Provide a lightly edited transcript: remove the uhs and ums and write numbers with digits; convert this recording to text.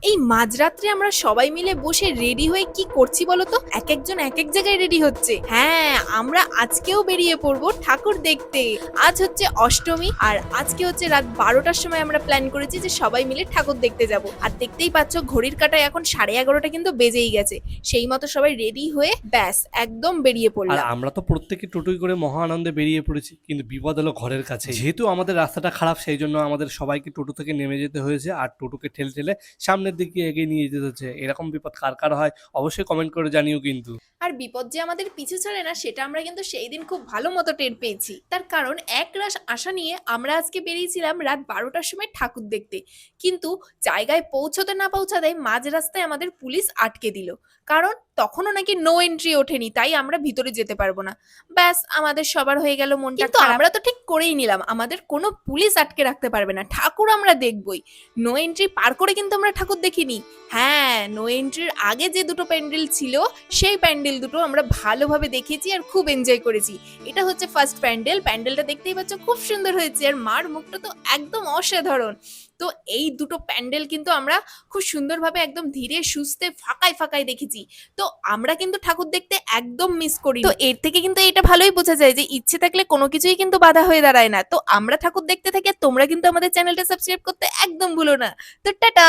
এই মাঝরাত্রে আমরা সবাই মিলে বসে রেডি হয়ে কি করছি বলতো? একেকজন একেক জায়গায় রেডি হচ্ছে। হ্যাঁ, আমরা আজকেও বেরিয়ে পড়বো ঠাকুর দেখতে। আজ হচ্ছে অষ্টমী আর আজকে হচ্ছে রাত ১২টার সময় আমরা প্ল্যান করেছি যে সবাই মিলে ঠাকুর দেখতে যাব। আর দেখতেই পাচ্ছ ঘড়ির কাঁটায় এখন 11:30 কিন্তু বেজেই গেছে। সেই মতো সবাই রেডি হয়ে ব্যাস একদম বেরিয়ে আর পড়লাম। আমরা তো প্রত্যেকে টোটোই করে মহা আনন্দে বেরিয়ে পড়েছি, কিন্তু বিপদ হলো ঘরের কাছে। যেহেতু আমাদের রাস্তাটা খারাপ, সেই জন্য আমাদের সবাইকে টোটো থেকে নেমে যেতে হয়েছে আর টোটোকে ঠেলে ঠেলে সামনের দিকে এগিয়ে নিয়ে যেতে হচ্ছে। এরকম বিপদ কার কার হয় অবশ্যই কমেন্ট করে জানিও কিন্তু। আর বিপদ যে আমাদের পিছু ছাড়ে না সেটা আমরা কিন্তু সেই দিন খুব ভালো মতো টের পেয়েছি। তার কারণ একরাশ আশা নিয়ে আমরা আজকে বেরিয়েছিলাম রাত ১২টার সময় ঠাকুর দেখতে, কিন্তু জায়গায় পৌঁছতে না পৌঁছাতেই মাঝ রাস্তায় আমাদের পুলিশ আটকে দিল। কারণ তখনও নাকি নো এন্ট্রি ওঠেনি, তাই আমরা ভিতরে যেতে পারবো না। ব্যাস আমাদের সবার হয়ে গেল মনটা খারাপ। কিন্তু আমরা তো ঠিক করেই নিলাম আমাদের কোনো পুলিশ আটকে রাখতে পারবে না, ঠাকুর আমরা দেখবই। নো এন্ট্রি পার করে কিন্তু আমরা ঠাকুর দেখিনি। হ্যাঁ, নো এন্ট্রির আগে যে দুটো প্যান্ডেল ছিল সেই প্যান্ডেল দুটো আমরা ভালোভাবে দেখেছি আর খুব এনজয় করেছি। এটা হচ্ছে ফার্স্ট প্যান্ডেল। প্যান্ডেলটা দেখতেই পাচ্ছ খুব সুন্দর হয়েছে আর মার মুখটা তো একদম অসাধারণ। তো এই দুটো প্যান্ডেল কিন্তু আমরা খুব সুন্দরভাবে একদম ধীরে সুস্থে ফাঁকায় ফাঁকায় দেখেছি। তো আমরা কিন্তু ঠাকুর দেখতে একদম মিস করি। তো এর থেকে কিন্তু এটা ভালোই বোঝা যায় যে ইচ্ছে থাকলে কোনো কিছুই কিন্তু বাধা হয়ে দাঁড়ায় না। তো আমরা ঠাকুর দেখতে থাকি আর তোমরা কিন্তু আমাদের চ্যানেলটা সাবস্ক্রাইব করতে একদম ভুলো না। তো টাটা।